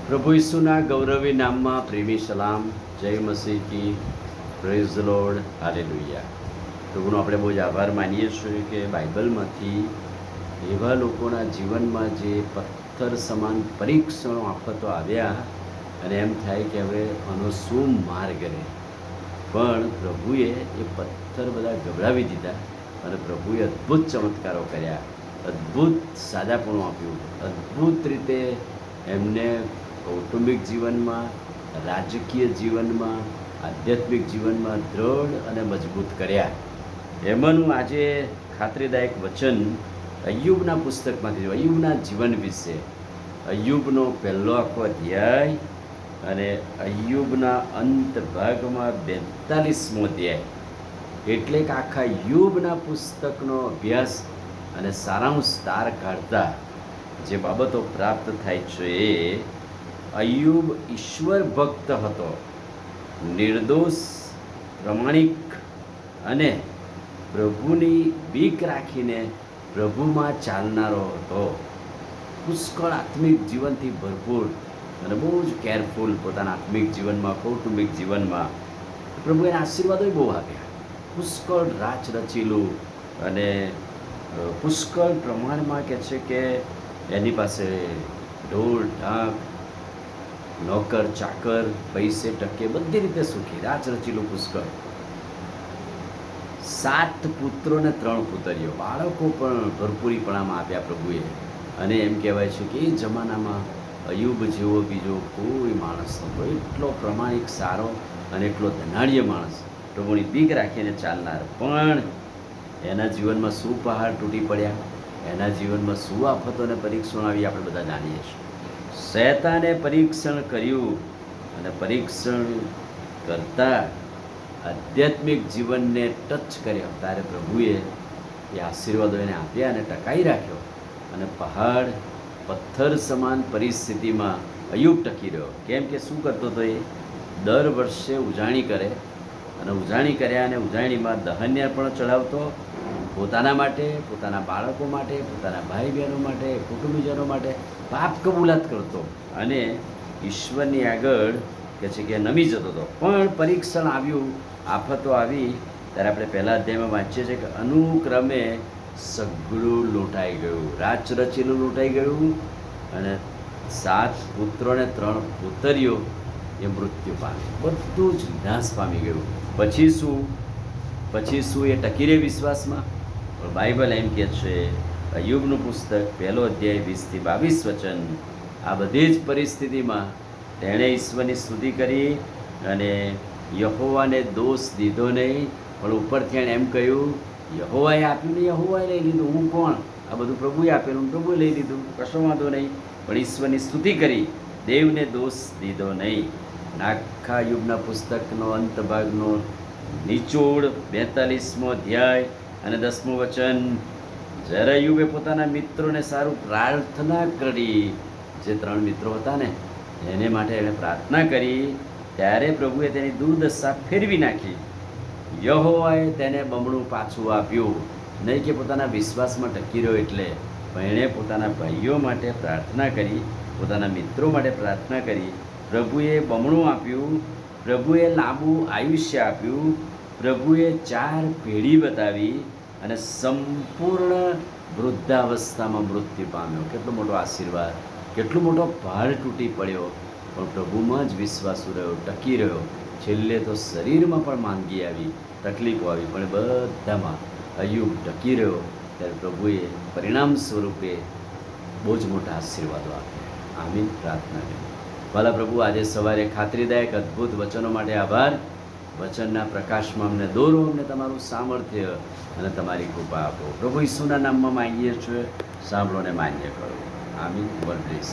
પ્રભુ ઈસુના ગૌરવી નામમાં પ્રેમી સલામ. જય મસીહ કી. Praise the lord. હાલેલુયા. પ્રભુનો આપણે બહુ જ આભાર માનીએ છીએ કે બાઇબલમાંથી એવા લોકોના જીવનમાં જે પથ્થર સમાન પરીક્ષણો આફતો આવ્યા અને એમ થાય કે હવે આનો શું માર્ગ રહે, પણ પ્રભુએ એ પથ્થર બધા ગભરાવી દીધા અને પ્રભુએ અદ્ભુત ચમત્કારો કર્યા, અદ્ભુત સાદાપણું આપ્યું, અદ્ભુત રીતે એમને કૌટુંબિક જીવનમાં, રાજકીય જીવનમાં, આધ્યાત્મિક જીવનમાં દ્રઢ અને મજબૂત કર્યા. એમાંનું આજે ખાતરીદાયક વચન અય્યુબના પુસ્તકમાંથી જો અય્યુબના જીવન વિશે, અય્યુબનો પહેલો આખો અધ્યાય અને અય્યુબના અંત ભાગમાં 42મો અધ્યાય, એટલે કે આખા અય્યુબના પુસ્તકનો અભ્યાસ અને સારાંશ તાર કાઢતા જે બાબતો પ્રાપ્ત થાય છે એ અય્યુબ ઈશ્વર ભક્ત હતો, નિર્દોષ, પ્રમાણિક અને પ્રભુની બીક રાખીને પ્રભુમાં ચાલનારો હતો. પુષ્કળ આત્મિક જીવનથી ભરપૂર અને બહુ જ કેરફુલ પોતાના આત્મિક જીવનમાં, કૌટુંબિક જીવનમાં. પ્રભુ એના આશીર્વાદો બહુ આપ્યા. પુષ્કળ રાચ રચેલું અને પુષ્કળ પ્રમાણમાં કહે છે કે એની પાસે ઢોર ઢાંક, નોકર ચાકર, પૈસે ટકે બધી રીતે સુખી, રાચ રચેલું પુષ્કળ. 7 પુત્રો ને 3 પુતરીઓ, બાળકો પણ ભરપૂરીપણામાં આપ્યા પ્રભુએ. અને એમ કહેવાય છે કે એ જમાનામાં અય્યુબ જેવો બીજો કોઈ માણસ નહોતો, એટલો પ્રમાણિક, સારો અને એટલો ધનાઢ્ય માણસ, પ્રભુની બીક રાખીને ચાલનાર. પણ એના જીવનમાં શું પહાડ તૂટી પડ્યા, એના જીવનમાં શું આફતો અને પરીક્ષણ આવી, આપણે બધા જાણીએ છીએ. શૈતાને પરીક્ષણ કર્યું અને પરીક્ષણ કરતાં આધ્યાત્મિક જીવનને ટચ કર્યો ત્યારે પ્રભુએ એ આશીર્વાદો એને આપ્યા અને ટકાઈ રાખ્યો. અને પહાડ પથ્થર સમાન પરિસ્થિતિમાં અય્યુબ ટકી રહ્યો. કેમ કે શું કરતો હતો એ? દર વર્ષે ઉજાણી કરે અને ઉજાણી કર્યા અને ઉજાણીમાં દહન્ય પણ ચડાવતો, પોતાના માટે, પોતાના બાળકો માટે, પોતાના ભાઈ બહેનો માટે, કુટુંબીજનો માટે પાપ કબૂલાત કરતો અને ઈશ્વરની આગળ કે છે કે નમી જતો હતો. પણ પરીક્ષણ આવ્યું, આફતો આવી ત્યારે આપણે પહેલા અધ્યાયમાં વાંચીએ છીએ કે અનુક્રમે સઘળું લૂંટાઈ ગયું, રાચ રચેલું લૂંટાઈ ગયું અને 7 પુત્રો ને 3 પુતરીઓ એ મૃત્યુ પામી, બધું જ વિનાશ પામી ગયું. પછી શું એ ટકી રહે વિશ્વાસમાં? પણ બાઇબલ એમ કહે છે, અય્યુબનું પુસ્તક 1લો અધ્યાય 20 થી 22 વચન, આ બધી જ પરિસ્થિતિમાં તેણે ઈશ્વરની સ્તુતિ કરી અને યહોવાને દોષ દીધો નહીં. પણ ઉપરથી એણે એમ કહ્યું, યહોવાએ આપ્યું ને યહોવાએ લઈ લીધું, હું કોણ? આ બધું પ્રભુએ આપેલું, પ્રભુએ લઈ લીધું, કશો વાંધો નહીં. પણ ઈશ્વરની સ્તુતિ કરી, દેવને દોષ દીધો નહીં. આખા અય્યુબના પુસ્તકનો અંત ભાગનો નિચોડ 42મો અધ્યાય અને 10મું વચન. જ્યારે અય્યુબે પોતાના મિત્રોને સારું પ્રાર્થના કરી, જે 3 મિત્રો હતા ને એને માટે એણે પ્રાર્થના કરી, ત્યારે પ્રભુએ તેની દુર્દશા ફેરવી નાખી. યહોવાએ તેને બમણું પાછું આપ્યું. નહીં કે પોતાના વિશ્વાસમાં ટકી રહ્યો એટલે, પણ એણે પોતાના ભાઈઓ માટે પ્રાર્થના કરી, પોતાના મિત્રો માટે પ્રાર્થના કરી. પ્રભુએ બમણું આપ્યું, પ્રભુએ લાંબુ આયુષ્ય આપ્યું, પ્રભુએ 4 પેઢી બતાવી અને સંપૂર્ણ વૃદ્ધાવસ્થામાં મૃત્યુ પામ્યો. કેટલો મોટો આશીર્વાદ, કેટલો મોટો પહાડ તૂટી પડ્યો, પણ પ્રભુમાં જ વિશ્વાસુ રહ્યો, ટકી રહ્યો. છેલ્લે તો શરીરમાં પણ માંદગી આવી, તકલીફો આવી, પણ બધામાં અય્યુબ ટકી રહ્યો. ત્યારે પ્રભુએ પરિણામ સ્વરૂપે બહુ જ મોટા આશીર્વાદો આપ્યા. આમીન. પ્રાર્થના કરી. ભલા પ્રભુ, આજે સવારે ખાતરીદાયક અદ્ભુત વચનો માટે આભાર. વચનના પ્રકાશમાં અમને દોરો, અમને તમારું સામર્થ્ય અને તમારી કૃપા આપો. પ્રભુ ઈસુના નામમાં માંગીએ છીએ, સાંભળો ને માન્ય કરો. આમીન. God bless.